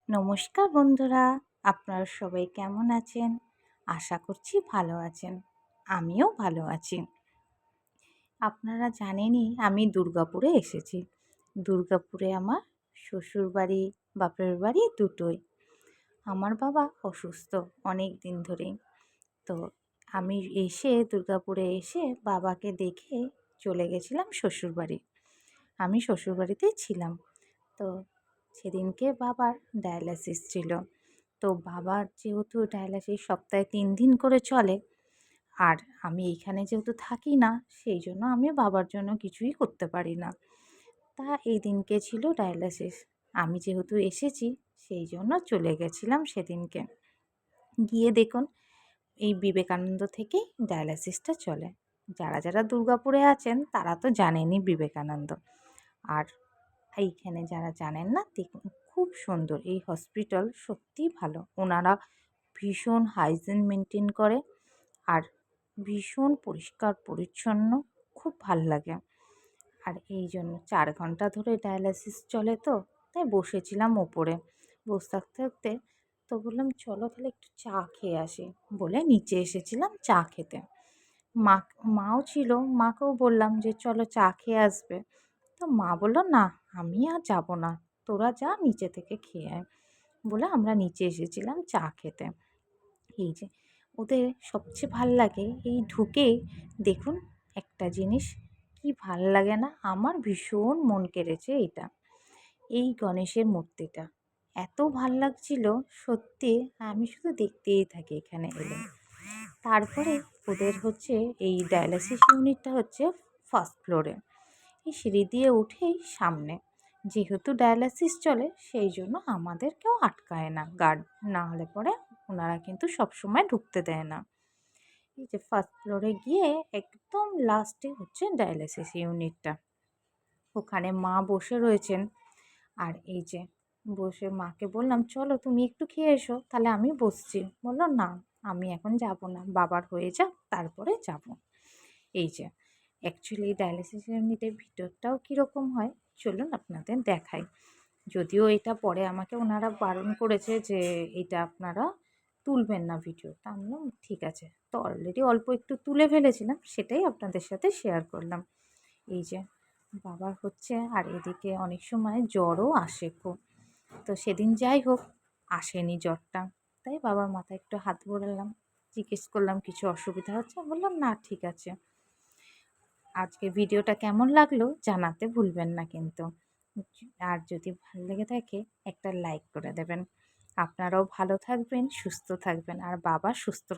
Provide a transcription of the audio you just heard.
নমস্কার বন্ধুরা, আপনারা সবাই কেমন আছেন? আশা করছি ভালো আছেন। আমিও ভালো আছি। আপনারা জানেনই আমি দুর্গাপুরে এসেছি। দুর্গাপুরে আমার শ্বশুরবাড়ি, বাপের বাড়ি দুটোই। আমার বাবা অসুস্থ অনেক দিন ধরেই। তো আমি দুর্গাপুরে এসে বাবাকে দেখে চলে গেছিলাম শ্বশুরবাড়ি। আমি শ্বশুরবাড়িতেই ছিলাম। তো সেদিনকে বাবার ডায়ালাসিস ছিল। তো বাবার যেহেতু ডায়ালাসিস সপ্তাহে ৩ দিন করে চলে, আর আমি এইখানে যেহেতু থাকি না, সেই জন্য আমি বাবার জন্য কিছুই করতে পারি না। তা এই দিনকে ছিল ডায়ালাসিস। আমি যেহেতু এসেছি, সেই জন্য চলে গেছিলাম সেদিনকে। গিয়ে দেখুন, এই বিবেকানন্দ থেকেই ডায়ালাসিসটা চলে। যারা যারা দুর্গাপুরে আছেন তারা তো জানেনই বিবেকানন্দ। আর এইখানে যারা জানেন না, দেখুন খুব সুন্দর এই হসপিটাল, সত্যিই ভালো। ওনারা ভীষণ হাইজিন মেনটেন করে আর ভীষণ পরিষ্কার পরিচ্ছন্ন, খুব ভাল লাগে। আর এই জন্য 4 ঘন্টা ধরে ডায়ালাসিস চলে, তো তাই বসেছিলাম ওপরে। বসে থাকতে থাকতে তো বললাম চলো তাহলে একটু চা খেয়ে আসি, বলে নিচে এসেছিলাম চা খেতে। মা মাও ছিল, মাকেও বললাম যে চলো চা খেয়ে আসবে। তো মা বলল, না আমি আর যাব না, তোরা যা নিচে থেকে খেয়ে আয়, বলে আমরা নিচে এসেছিলাম চা খেতে। এই যে ওদের সবচেয়ে ভাল লাগে এই ঢুকেই দেখুন একটা জিনিস, কি ভাল লাগে না, আমার ভীষণ মন কেড়েছে এটা, এই গণেশের মূর্তিটা এত ভাল লাগছিল সত্যি, আমি শুধু দেখতেই থাকি এখানে এলে। তারপরে ওদের এই ডায়ালাসিস ইউনিটটা ফার্স্ট ফ্লোরে, এই সিঁড়ি দিয়ে উঠেই সামনে। যেহেতু ডায়ালাসিস চলে সেই জন্য আমাদের কেউ আটকায় না, গার্ড না হলে পরে ওনারা কিন্তু সবসময় ঢুকতে দেয় না। এই যে ফার্স্ট ফ্লোরে গিয়ে একদম লাস্টে ডায়ালাসিস ইউনিটটা, ওখানে মা বসে রয়েছেন। আর এই যে বসে মাকে বললাম চলো তুমি একটু খেয়ে এসো, তাহলে আমি বসছি। বললো না আমি এখন যাব না, বাবার হয়ে যাক তারপরে যাব। এই যে অ্যাকচুয়ালি ডায়ালিসিস ইউনিটের ভিতরটাও কীরকম হয় চলুন আপনাদের দেখাই। যদিও এটা পরে আমাকে ওনারা বারণ করেছে যে এটা আপনারা তুলবেন না ভিডিও, তা আমি বললাম ঠিক আছে। তো অলরেডি অল্প একটু তুলে ফেলেছিলাম, সেটাই আপনাদের সাথে শেয়ার করলাম। এই যে বাবার আর এদিকে অনেক সময় জ্বরও আসে খুব। তো সেদিন যাই হোক আসেনি জ্বরটা, তাই বাবার মাথায় একটু হাত বোলালাম, জিজ্ঞেস করলাম কিছু অসুবিধা হচ্ছে, বললাম না ঠিক আছে। আজকে ভিডিওটা কেমন লাগলো জানাতে ভুলবেন না কিন্তু। আর যদি ভালো লেগে থাকে একটা লাইক করে দেবেন। আপনারাও ভালো থাকবেন, সুস্থ থাকবেন, আর বাবা সুস্থ